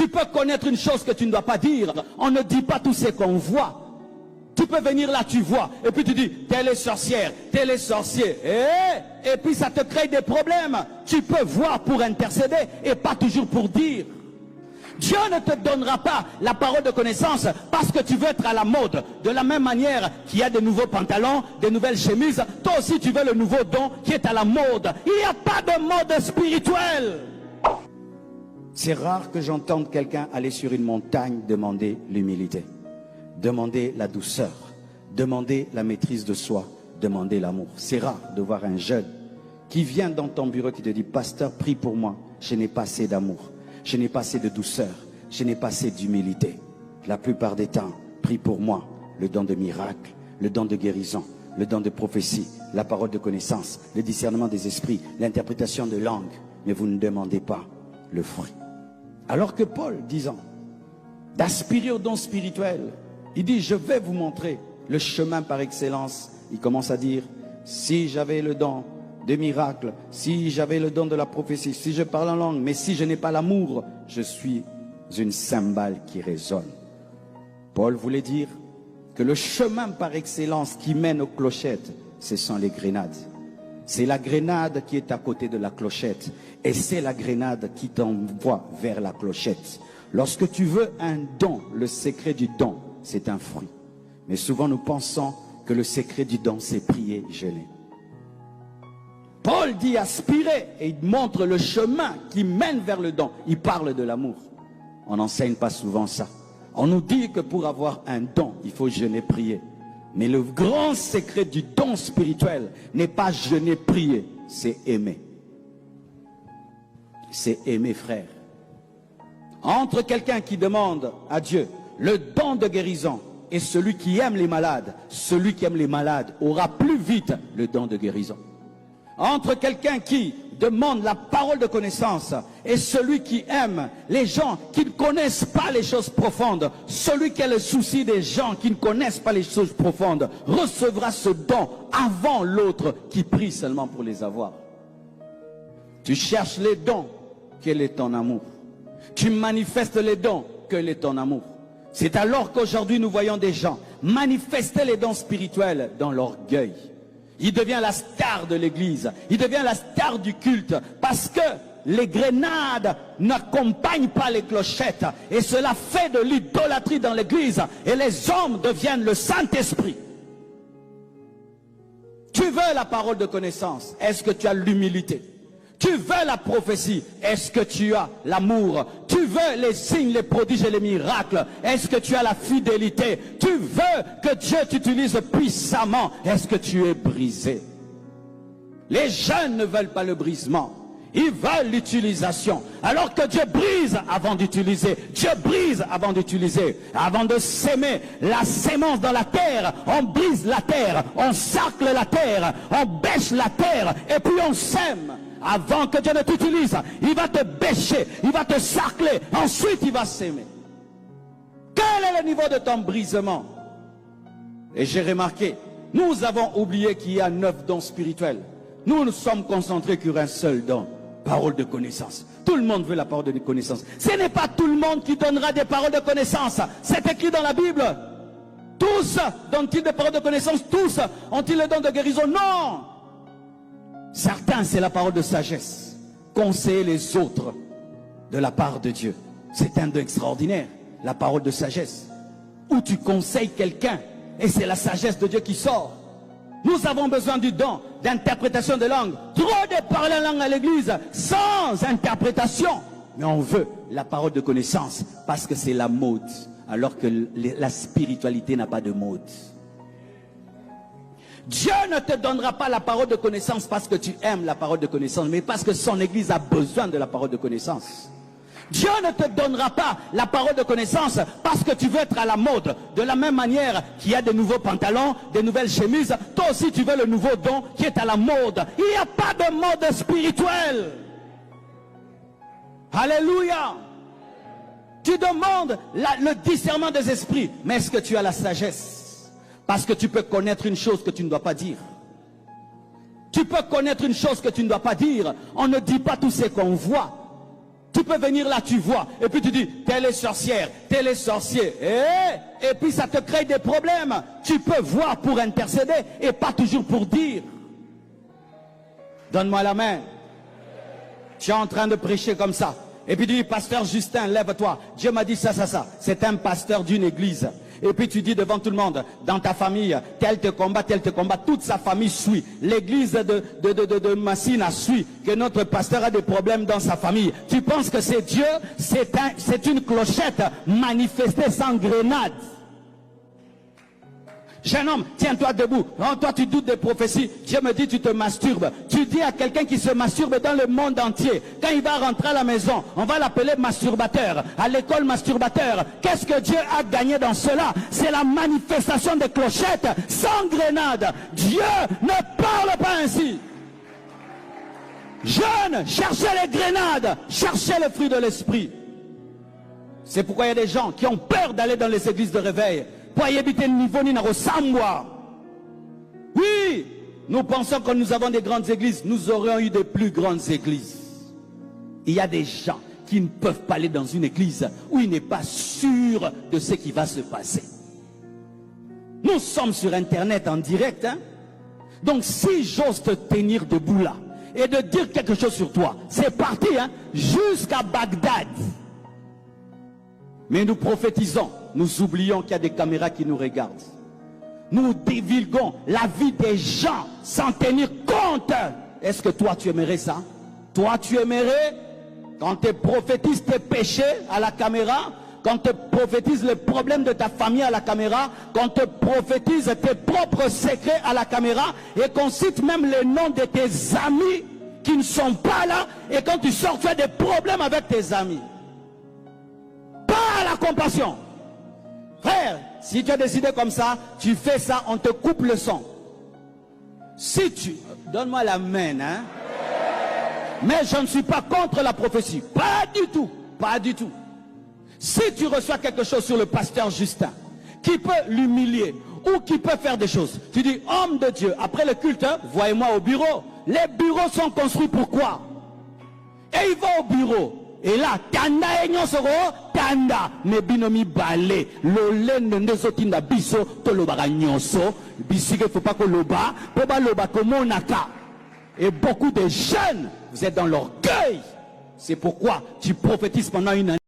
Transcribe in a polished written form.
Tu peux connaître une chose que tu ne dois pas dire. On ne dit pas tout ce qu'on voit. Tu peux venir là, tu vois, et puis tu dis, telle est sorcière, tel est sorcier. Et puis ça te crée des problèmes. Tu peux voir pour intercéder et pas toujours pour dire. Dieu ne te donnera pas la parole de connaissance parce que tu veux être à la mode. De la même manière qu'il y a de nouveaux pantalons, de nouvelles chemises, toi aussi tu veux le nouveau don qui est à la mode. Il n'y a pas de mode spirituel. C'est rare que j'entende quelqu'un aller sur une montagne demander l'humilité, demander la douceur, demander la maîtrise de soi, demander l'amour. C'est rare de voir un jeune qui vient dans ton bureau qui te dit, pasteur, prie pour moi, je n'ai pas assez d'amour. Je n'ai pas assez de douceur, je n'ai pas assez d'humilité. La plupart des temps, prie pour moi, le don de miracle, le don de guérison, le don de prophétie, la parole de connaissance, le discernement des esprits, l'interprétation de langue. Mais vous ne demandez pas le fruit. Alors que Paul, disant, d'aspirer au don spirituel, il dit, je vais vous montrer le chemin par excellence. Il commence à dire, si j'avais le don de miracles, si j'avais le don de la prophétie, si je parle en langue, mais si je n'ai pas l'amour, je suis une cymbale qui résonne. Paul voulait dire que le chemin par excellence qui mène aux clochettes, ce sont les grenades. C'est la grenade qui est à côté de la clochette et c'est la grenade qui t'envoie vers la clochette. Lorsque tu veux un don, le secret du don, c'est un fruit. Mais souvent nous pensons que le secret du don, c'est prier, jeûner. Paul dit aspirer et il montre le chemin qui mène vers le don. Il parle de l'amour. On n'enseigne pas souvent ça. On nous dit que pour avoir un don, il faut jeûner, prier. Mais le grand secret du don spirituel n'est pas jeûner, prier, c'est aimer. C'est aimer, frère. Entre quelqu'un qui demande à Dieu le don de guérison et celui qui aime les malades, celui qui aime les malades aura plus vite le don de guérison. Entre quelqu'un qui demande la parole de connaissance et celui qui aime les gens qui ne connaissent pas les choses profondes, celui qui a le souci des gens qui ne connaissent pas les choses profondes, recevra ce don avant l'autre qui prie seulement pour les avoir. Tu cherches les dons, quel est ton amour? Tu manifestes les dons, quel est ton amour? C'est alors qu'aujourd'hui nous voyons des gens manifester les dons spirituels dans l'orgueil. Il devient la star de l'église. Il devient la star du culte. Parce que les grenades n'accompagnent pas les clochettes. Et cela fait de l'idolâtrie dans l'église. Et les hommes deviennent le Saint-Esprit. Tu veux la parole de connaissance. Est-ce que tu as l'humilité? Tu veux la prophétie. Est-ce que tu as l'amour? Tu veux les signes, les prodiges et les miracles. Est-ce que tu as la fidélité? Tu veux que Dieu t'utilise puissamment. Est-ce que tu es brisé? Les jeunes ne veulent pas le brisement. Ils veulent l'utilisation. Alors que Dieu brise avant d'utiliser. Dieu brise avant d'utiliser. Avant de s'aimer la sémence dans la terre, on brise la terre, on sarcle la terre, on bêche la terre et puis on sème. Avant que Dieu ne t'utilise, il va te bêcher, il va te sarcler, ensuite il va s'aimer. Quel est le niveau de ton brisement? Et j'ai remarqué, nous avons oublié qu'il y a 9 dons spirituels. Nous nous sommes concentrés sur un seul don, parole de connaissance. Tout le monde veut la parole de connaissance. Ce n'est pas tout le monde qui donnera des paroles de connaissance. C'est écrit dans la Bible. Tous donnent-ils des paroles de connaissance? Tous ont-ils le don de guérison? Non! Certains, c'est la parole de sagesse. Conseiller les autres de la part de Dieu. C'est un don extraordinaire, la parole de sagesse. Où tu conseilles quelqu'un et c'est la sagesse de Dieu qui sort. Nous avons besoin du don d'interprétation de langue. Trop de parler en langue à l'église sans interprétation. Mais on veut la parole de connaissance parce que c'est la mode. Alors que la spiritualité n'a pas de mode. Dieu ne te donnera pas la parole de connaissance parce que tu aimes la parole de connaissance, mais parce que son église a besoin de la parole de connaissance. Dieu ne te donnera pas la parole de connaissance parce que tu veux être à la mode. De la même manière qu'il y a de nouveaux pantalons, de nouvelles chemises, toi aussi tu veux le nouveau don qui est à la mode. Il n'y a pas de mode spirituel. Alléluia. Tu demandes le discernement des esprits, mais est-ce que tu as la sagesse? Parce que tu peux connaître une chose que tu ne dois pas dire. Tu peux connaître une chose que tu ne dois pas dire. On ne dit pas tout ce qu'on voit. Tu Tu peux venir là, tu vois, et puis tu dis, telle est sorcière, tel est sorcier. Et puis ça te crée des problèmes. Tu peux voir pour intercéder et pas toujours pour dire. Donne-moi la main. Tu es en train de prêcher comme ça. Et puis tu dis, pasteur Justin, lève-toi. Dieu m'a dit ça, ça, ça. C'est un pasteur d'une église. Et puis tu dis devant tout le monde, dans ta famille, tel te combat, toute sa famille suit. L'église de Massina suit que notre pasteur a des problèmes dans sa famille. Tu penses que c'est Dieu? C'est une clochette manifestée sans grenade. Jeune homme, tiens-toi debout. Non, toi tu doutes des prophéties. Dieu me dit tu te masturbes. Tu dis à quelqu'un qui se masturbe dans le monde entier, quand il va rentrer à la maison, on va l'appeler masturbateur. À l'école masturbateur. Qu'est-ce que Dieu a gagné dans cela? C'est la manifestation des clochettes sans grenade. Dieu ne parle pas ainsi. Jeunes, cherchez les grenades. Cherchez les fruits de l'esprit. C'est pourquoi il y a des gens qui ont peur d'aller dans les églises de réveil. Oui, nous pensons que nous avons des grandes églises. Nous aurions eu des plus grandes églises. Il y a des gens qui ne peuvent pas aller dans une église où il n'est pas sûr de ce qui va se passer. Nous sommes sur internet en direct. Donc si j'ose te tenir debout là et de dire quelque chose sur toi, c'est parti jusqu'à Bagdad. Mais nous prophétisons, nous oublions qu'il y a des caméras qui nous regardent. Nous divulguons la vie des gens sans tenir compte. Est-ce que toi tu aimerais ça? Toi tu aimerais, quand tu prophétises tes péchés à la caméra, quand tu prophétises le problème de ta famille à la caméra, quand tu prophétises tes propres secrets à la caméra, et qu'on cite même les noms de tes amis qui ne sont pas là, et quand tu sors, tu as des problèmes avec tes amis. La compassion. Frère, si tu as décidé comme ça, tu fais ça, on te coupe le son. Si tu... Donne-moi la main, Mais je ne suis pas contre la prophétie. Pas du tout. Pas du tout. Si tu reçois quelque chose sur le pasteur Justin, qui peut l'humilier, ou qui peut faire des choses, tu dis, homme de Dieu, après le culte, voyez-moi au bureau. Les bureaux sont construits pourquoi? Et il va au bureau. Et là, tanda enyo soro, tanda, me binomi balé, lolé nende sotinda biso, to loba nyonso, bisike faut pas que loba, poba loba comme naka. Et beaucoup de jeunes, vous êtes dans l'orgueil. C'est pourquoi tu prophétises pendant une année.